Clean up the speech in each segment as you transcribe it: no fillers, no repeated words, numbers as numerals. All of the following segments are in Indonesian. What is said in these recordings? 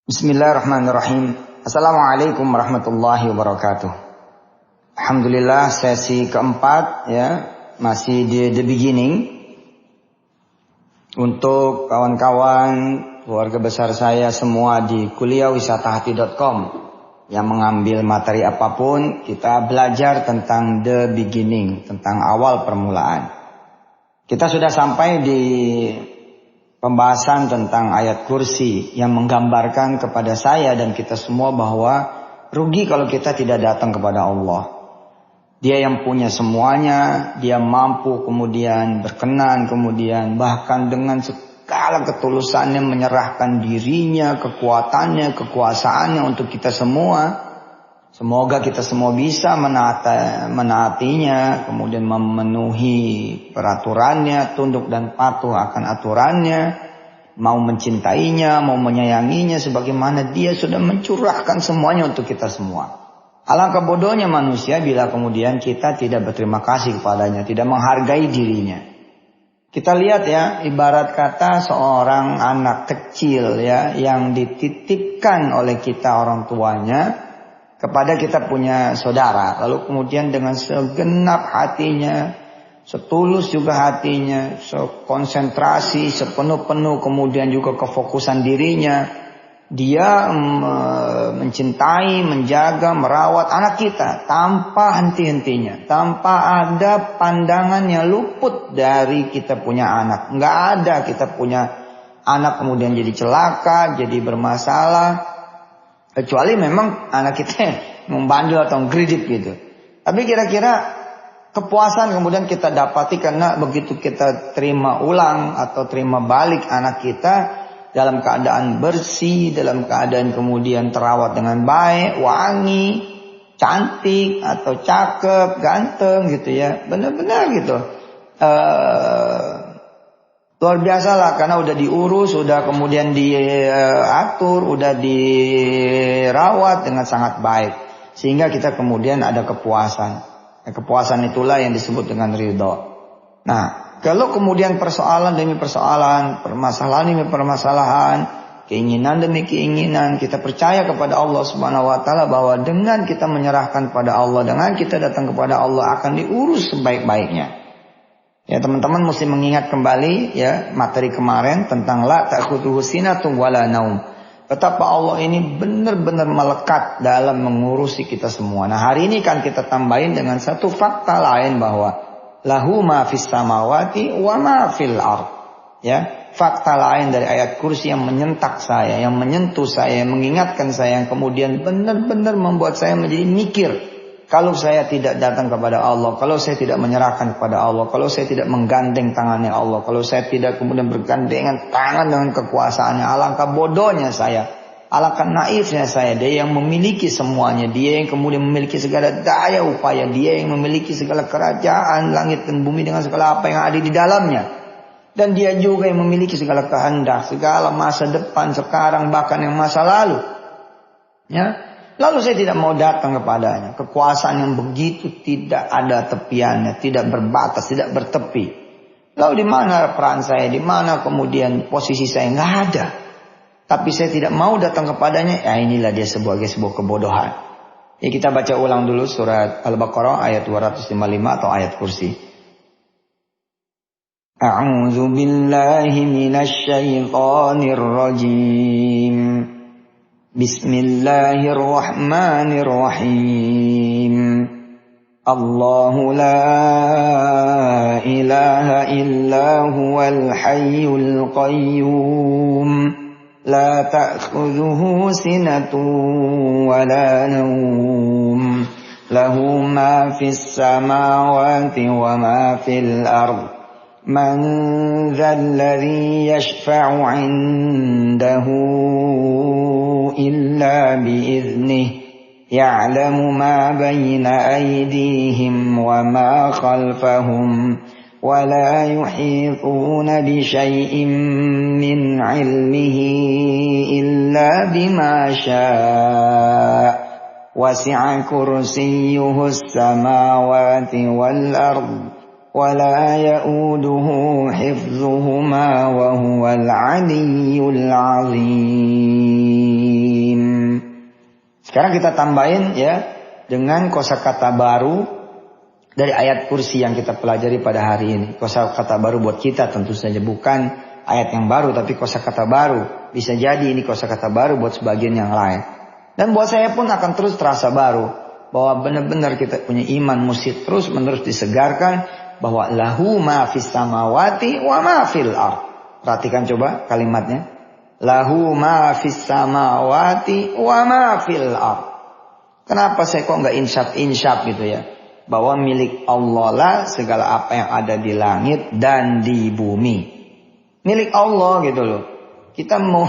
Bismillahirrahmanirrahim. Assalamualaikum warahmatullahi wabarakatuh. Alhamdulillah, sesi keempat ya, masih di the beginning. Untuk kawan-kawan keluarga besar saya semua di kuliahwisatahati.com yang mengambil materi apapun, kita belajar tentang the beginning, tentang awal permulaan. Kita sudah sampai di pembahasan tentang ayat kursi yang menggambarkan kepada saya dan kita semua bahwa rugi kalau kita tidak datang kepada Allah. Dia yang punya semuanya, dia mampu kemudian berkenan, kemudian bahkan dengan segala ketulusannya menyerahkan dirinya, kekuatannya, kekuasaannya untuk kita semua. Semoga kita semua bisa menaatinya, kemudian memenuhi peraturannya, tunduk dan patuh akan aturannya, mau mencintainya, mau menyayanginya, sebagaimana dia sudah mencurahkan semuanya untuk kita semua. Alangkah bodohnya manusia bila kemudian kita tidak berterima kasih kepadanya, tidak menghargai dirinya. Kita lihat ya, ibarat kata seorang anak kecil ya, yang dititipkan oleh kita orang tuanya kepada kita punya saudara, lalu kemudian dengan segenap hatinya, setulus juga hatinya, sekonsentrasi, sepenuh-penuh kemudian juga kefokusan dirinya, dia mencintai, menjaga, merawat anak kita tanpa henti-hentinya, tanpa ada pandangan yang luput dari kita punya anak. Nggak ada kita punya anak kemudian jadi celaka, jadi bermasalah. Kecuali memang anak kita membandel atau nggeridip gitu. Tapi kira-kira kepuasan kemudian kita dapati karena begitu kita terima ulang atau terima balik anak kita dalam keadaan bersih, dalam keadaan kemudian terawat dengan baik, wangi, cantik atau cakep, ganteng gitu ya. Benar-benar gitu. Luar biasa lah, karena udah diurus, udah kemudian diatur, udah dirawat dengan sangat baik. Sehingga kita kemudian ada kepuasan. Kepuasan itulah yang disebut dengan ridho. Nah, kalau kemudian persoalan demi persoalan, permasalahan demi permasalahan, keinginan demi keinginan, kita percaya kepada Allah Subhanahu wa taala bahwa dengan kita menyerahkan kepada Allah, dengan kita datang kepada Allah akan diurus sebaik-baiknya. Ya, teman-teman mesti mengingat kembali ya materi kemarin tentang la ta'khudhuhu sinatun wala naum. Betapa Allah ini benar-benar melekat dalam mengurusi kita semua. Nah, hari ini kan kita tambahin dengan satu fakta lain bahwa lahu ma fis samawati wa ma fil ard. Ya, fakta lain dari ayat kursi yang menyentak saya, yang menyentuh saya, yang mengingatkan saya, yang kemudian benar-benar membuat saya menjadi mikir. Kalau saya tidak datang kepada Allah, kalau saya tidak menyerahkan kepada Allah, kalau saya tidak menggandeng tangannya Allah, kalau saya tidak kemudian bergandengan tangan dengan kekuasaannya, alangkah bodohnya saya, alangkah naifnya saya. Dia yang memiliki semuanya, dia yang kemudian memiliki segala daya upaya, dia yang memiliki segala kerajaan langit dan bumi dengan segala apa yang ada di dalamnya. Dan dia juga yang memiliki segala kehendak, segala masa depan, sekarang, bahkan yang masa lalu. Ya. Lalu saya tidak mau datang kepadanya. Kekuasaan yang begitu tidak ada tepiannya, tidak berbatas, tidak bertepi. Lalu di mana peran saya? Di mana kemudian posisi saya? Nggak ada. Tapi saya tidak mau datang kepadanya. Ya, inilah dia sebuah kebodohan. Ya, kita baca ulang dulu surat Al-Baqarah ayat 255 atau ayat kursi. A'udzu billahi minasy syaithanir rajim. Bismillahirrahmanirrahim. Allahu la ilaha illa huwal hayyul qayyum. La ta'khudhuhu sinatun wa la nawm. Lahu ma fis samawati wa ma fil ard. Man dhal ladzi yashfa'u 'indahu illa bi'iznihi. Ya'lamu ma bayna aydihim wa ma khalfahum. Wa la yuhituna bi syai'in min 'ilmihi illa bima syaa'. Wasi'a kursiyyuhu as-samawati wal ardh. ولا يؤوده حفظهما وهو العلي العظيم. Sekarang kita tambahin ya dengan kosakata baru dari ayat kursi yang kita pelajari pada hari ini. Kosakata baru buat kita tentu saja, bukan ayat yang baru tapi kosakata baru. Bisa jadi ini kosakata baru buat sebagian yang lain. Dan buat saya pun akan terus terasa baru, bahwa benar-benar kita punya iman mesti terus menerus disegarkan, bahwa lahu ma fis samawati wa ma fil ard. Perhatikan coba kalimatnya. Lahu ma fis samawati wa ma fil ard. Kenapa saya kok nggak insyaf gitu ya? Bahwa milik Allah lah segala apa yang ada di langit dan di bumi. Milik Allah gitu loh. Kita mau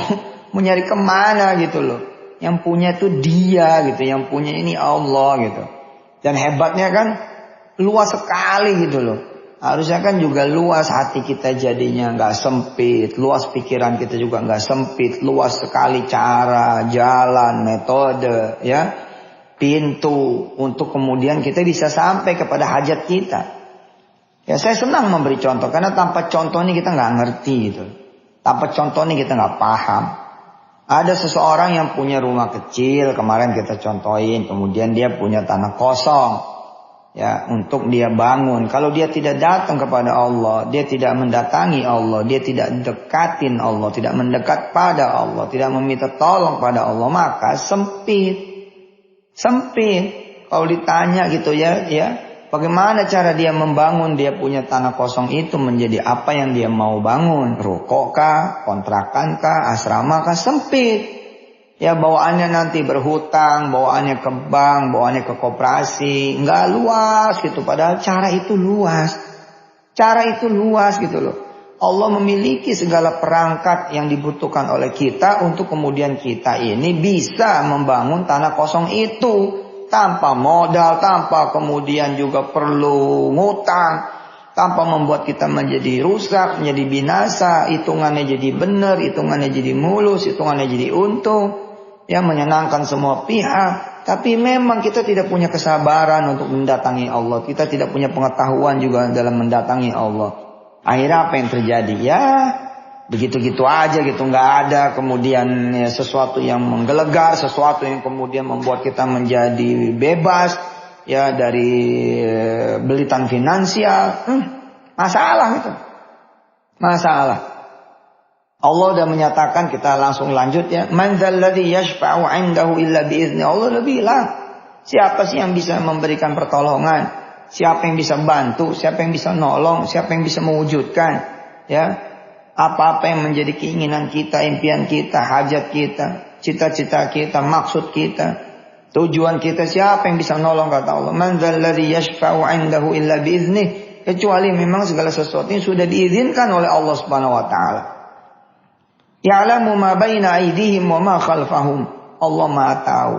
nyari kemana gitu loh. Yang punya itu Dia gitu. Yang punya ini Allah gitu. Dan hebatnya kan luas sekali gitu loh. Harusnya kan juga luas hati kita jadinya, nggak sempit. Luas pikiran kita juga nggak sempit. Luas sekali cara, jalan, metode, ya, pintu untuk kemudian kita bisa sampai kepada hajat kita. Ya saya senang memberi contoh karena tanpa contoh ini kita nggak ngerti gitu. Tanpa contoh ini kita nggak paham. Ada seseorang yang punya rumah kecil, kemarin kita contohin, kemudian dia punya tanah kosong. Ya, untuk dia bangun. Kalau dia tidak datang kepada Allah, dia tidak mendatangi Allah, dia tidak dekatin Allah, tidak mendekat pada Allah, tidak meminta tolong pada Allah, maka sempit. Kalau ditanya gitu ya, bagaimana cara dia membangun dia punya tanah kosong itu menjadi apa yang dia mau bangun? Ruko kah, kontrakan kah, asrama kah? Sempit. Ya bawaannya nanti berhutang, bawaannya ke bank, bawaannya ke koperasi. Enggak luas gitu. Padahal cara itu luas. Cara itu luas gitu loh. Allah memiliki segala perangkat yang dibutuhkan oleh kita untuk kemudian kita ini bisa membangun tanah kosong itu. Tanpa modal, tanpa kemudian juga perlu ngutang. Tanpa membuat kita menjadi rusak, menjadi binasa. Hitungannya jadi benar, hitungannya jadi mulus, hitungannya jadi untung. Yang menyenangkan semua pihak. Tapi memang kita tidak punya kesabaran untuk mendatangi Allah. Kita tidak punya pengetahuan juga dalam mendatangi Allah. Akhirnya apa yang terjadi? Ya begitu-gitu aja gitu. Nggak ada kemudian ya, sesuatu yang menggelegar. Sesuatu yang kemudian membuat kita menjadi bebas. Ya dari belitan finansial. Masalah itu. Masalah. Allah sudah menyatakan, kita langsung lanjut ya. Man dzalladzi yashfa'u 'indahu illa bi'izni. Allah sudah bilang, siapa sih yang bisa memberikan pertolongan? Siapa yang bisa bantu? Siapa yang bisa nolong? Siapa yang bisa mewujudkan? Ya, apa-apa yang menjadi keinginan kita, impian kita, hajat kita, cita-cita kita, maksud kita, tujuan kita, siapa yang bisa nolong kata Allah? Man dzalladzi yashfa'u 'indahu illa bi'izni. Kecuali memang segala sesuatu yang sudah diizinkan oleh Allah Subhanahu wa taala. Ya'lamu ma baina aydihim wa ma khalfahum. Allah Maha tahu.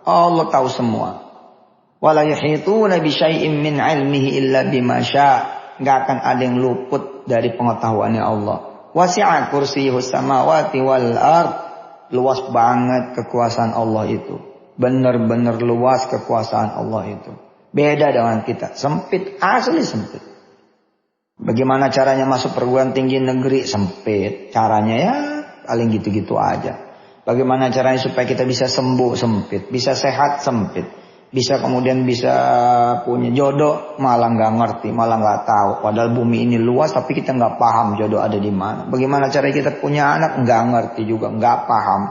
Allah tahu semua. Wala yuhituna bi syai'in min 'ilmihi illa bima syaa'. Enggak akan ada yang luput dari pengetahuannya Allah. Wasi'a kursiyyuhus samawati wal ard. Luas banget kekuasaan Allah itu. Benar-benar luas kekuasaan Allah itu. Beda dengan kita. Sempit, asli sempit. Bagaimana caranya masuk perguruan tinggi negeri? Sempit. Caranya ya paling gitu-gitu aja. Bagaimana caranya supaya kita bisa sembuh? Sempit. Bisa sehat? Sempit. Bisa kemudian bisa punya jodoh? Malah nggak ngerti, malah nggak tahu. Padahal bumi ini luas tapi kita nggak paham jodoh ada di mana. Bagaimana caranya kita punya anak? Nggak ngerti juga, nggak paham,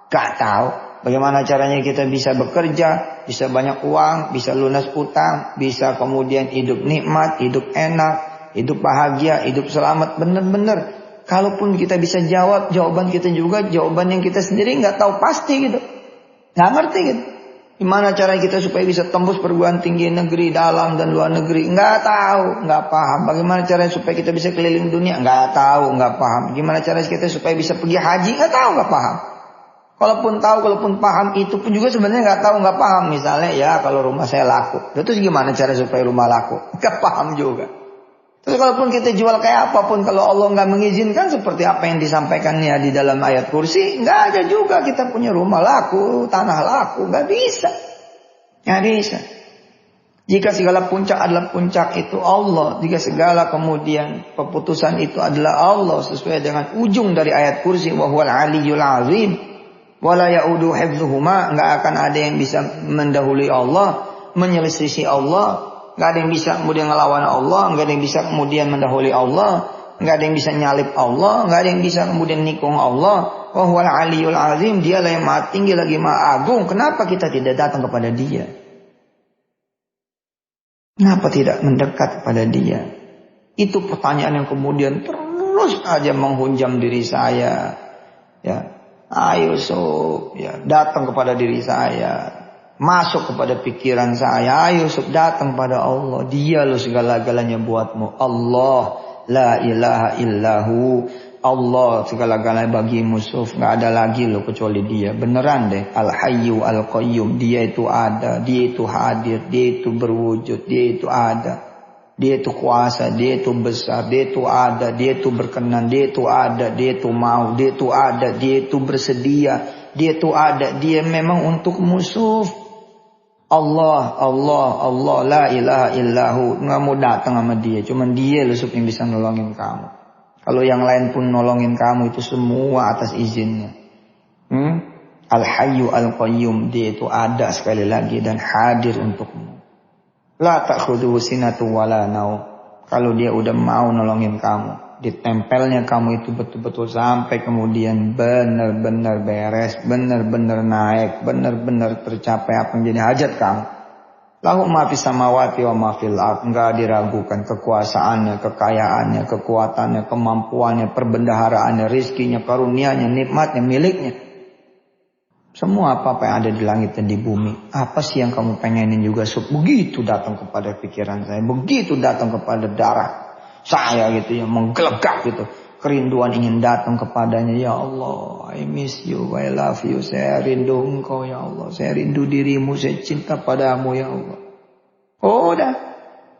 nggak tahu. Bagaimana caranya kita bisa bekerja, bisa banyak uang, bisa lunas utang, bisa kemudian hidup nikmat, hidup enak, hidup bahagia, hidup selamat, benar-benar. Kalaupun kita bisa jawab, jawaban kita juga jawaban yang kita sendiri nggak tahu pasti gitu, nggak ngerti gitu. Gimana cara kita supaya bisa tembus perguruan tinggi negeri dalam dan luar negeri? Nggak tahu, nggak paham. Bagaimana caranya supaya kita bisa keliling dunia? Nggak tahu, nggak paham. Gimana caranya kita supaya bisa pergi haji? Nggak tahu, nggak paham. Kalaupun tahu, kalaupun paham, itu pun juga sebenarnya nggak tahu, nggak paham. Misalnya ya kalau rumah saya laku, terus gimana cara supaya rumah laku? Nggak paham juga. Terus kalaupun kita jual kayak apapun, kalau Allah nggak mengizinkan seperti apa yang disampaikannya di dalam ayat kursi, nggak ada juga kita punya rumah laku, tanah laku, nggak bisa, nggak bisa. Jika segala puncak adalah puncak itu Allah, jika segala kemudian keputusan itu adalah Allah sesuai dengan ujung dari ayat kursi, wa huwal aliyyul azim, Wala ya'udu hifdzuhuma, enggak akan ada yang bisa mendahului Allah, menyelisih Allah, enggak ada yang bisa kemudian ngelawan Allah, enggak ada yang bisa kemudian mendahului Allah, enggak ada yang bisa nyalip Allah, enggak ada yang bisa kemudian nikung Allah. Wa huwal aliyul azim, dialah yang maha tinggi lagi maha agung. Kenapa kita tidak datang kepada dia? Kenapa tidak mendekat kepada dia? Itu pertanyaan yang kemudian terus aja menghunjam diri saya. Ya, ayo sob, ya, datang kepada diri saya, masuk kepada pikiran saya. Ayo sob, datang pada Allah. Dia lo segala-galanya buatmu. Allah, la ilaha illahu. Allah segala-galanya bagimu sob. Nggak ada lagi lo kecuali dia. Beneran deh. Al-Hayyu Al-Qayyum. Dia itu ada, dia itu hadir, dia itu berwujud, dia itu ada. Dia itu kuasa, dia itu besar, dia itu ada, dia itu berkenan, dia itu ada, dia itu mau, dia itu ada, dia itu bersedia, dia itu ada, dia memang untuk musuh. Allah, Allah, Allah, la ilaha illahu. Nggak mau datang sama dia, cuman dia loh yang bisa nolongin kamu. Kalau yang lain pun nolongin kamu itu semua atas izinnya. Al-Hayyu Al-Qayyum, dia itu ada sekali lagi dan hadir untukmu. La ta'khudhuhu sinatu wala naum. Kalau dia udah mau nolongin kamu, ditempelnya kamu itu betul-betul sampai kemudian benar-benar beres, benar-benar naik, benar-benar tercapai apa yang jadi hajat kamu. Lahu ma fis samawati wa ma fil ardh. Enggak diragukan kekuasaannya, kekayaannya, kekuatannya, kemampuannya, perbendaharaannya, rizkinya, karunianya, nikmatnya, miliknya. Semua apa-apa yang ada di langit dan di bumi. Apa sih yang kamu pengenin juga? Begitu datang kepada pikiran saya. Begitu datang kepada darah saya gitu ya. Menggelegak gitu. Kerinduan ingin datang kepadanya. Ya Allah, I miss you, I love you. Saya rindu engkau ya Allah. Saya rindu dirimu, saya cinta padamu ya Allah. Oh udah.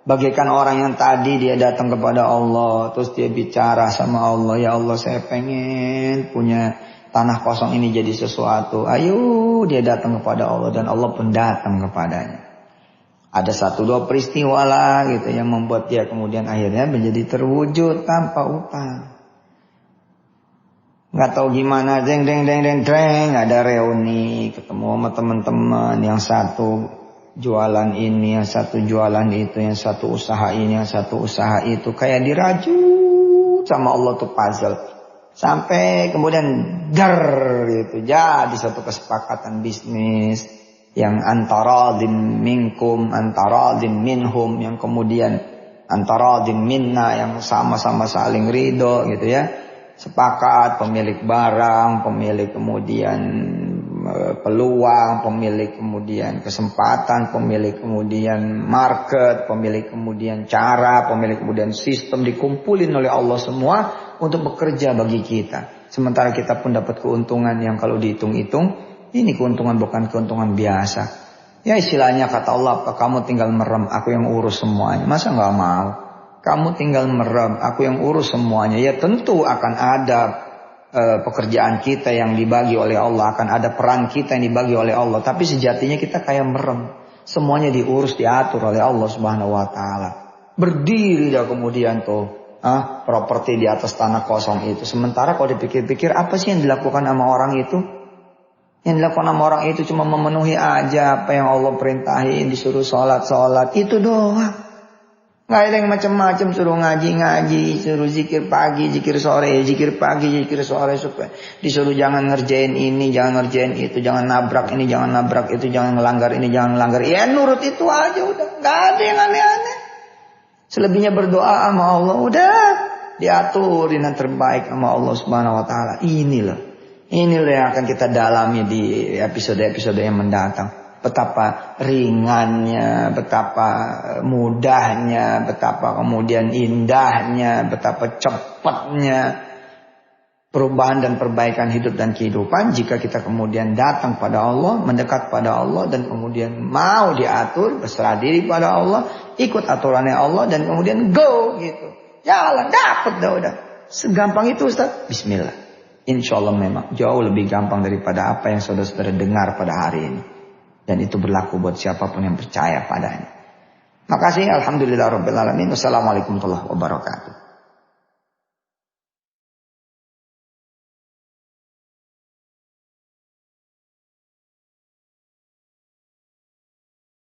Bagaikan orang yang tadi dia datang kepada Allah. Terus dia bicara sama Allah. Ya Allah, saya pengen punya tanah kosong ini jadi sesuatu. Ayo dia datang kepada Allah dan Allah pun datang kepadanya. Ada 1-2 peristiwa lah gitu yang membuat dia kemudian akhirnya menjadi terwujud tanpa utang. Nggak tahu gimana, deng ada reuni, ketemu sama teman-teman, yang satu jualan ini, yang satu jualan itu, yang satu usaha ini, yang satu usaha itu, kayak dirajut sama Allah tuh puzzle. Sampai kemudian gitu jadi satu kesepakatan bisnis yang antara dim minkum, antara dim minhum, yang kemudian antara dim minna, yang sama-sama saling ridho gitu ya. Sepakat, pemilik barang, pemilik kemudian peluang, pemilik kemudian kesempatan, pemilik kemudian market, pemilik kemudian cara, pemilik kemudian sistem dikumpulin oleh Allah semua untuk bekerja bagi kita. Sementara kita pun dapat keuntungan yang kalau dihitung-hitung, ini keuntungan bukan keuntungan biasa. Ya istilahnya kata Allah, kamu tinggal merem, aku yang urus semuanya. Masa nggak mau? Kamu tinggal merem, aku yang urus semuanya. Ya tentu akan ada pekerjaan kita yang dibagi oleh Allah, akan ada peran kita yang dibagi oleh Allah. Tapi sejatinya kita kayak merem. Semuanya diurus, diatur oleh Allah Subhanahu wa taala. Berdiri dah kemudian tuh properti di atas tanah kosong itu. Sementara kalau dipikir-pikir, apa sih yang dilakukan sama orang itu? Yang dilakukan sama orang itu cuma memenuhi aja apa yang Allah perintahin, disuruh sholat, itu doang. Gak ada yang macam-macam, suruh ngaji, suruh zikir pagi, zikir sore, zikir pagi, zikir sore, supaya disuruh jangan ngerjain ini, jangan ngerjain itu, jangan nabrak ini, jangan nabrak itu, jangan ngelanggar ini, jangan ngelanggar. Ya nurut itu aja udah, gak ada yang aneh-aneh. Selebihnya berdoa sama Allah, udah diaturin yang terbaik sama Allah Subhanahu wa taala. Inilah yang akan kita dalami di episode-episode yang mendatang. Betapa ringannya, betapa mudahnya, betapa kemudian indahnya, betapa cepatnya perubahan dan perbaikan hidup dan kehidupan jika kita kemudian datang pada Allah, mendekat pada Allah, dan kemudian mau diatur, berserah diri pada Allah, ikut aturannya Allah, dan kemudian go gitu. Jalan, dapat dah udah. Segampang itu Ustaz. Bismillah. Insya Allah memang jauh lebih gampang daripada apa yang saudara-saudara dengar pada hari ini. Dan itu berlaku buat siapapun yang percaya padanya. Makasih. Alhamdulillahirrabbilalamin. Wassalamualaikum warahmatullahi wabarakatuh.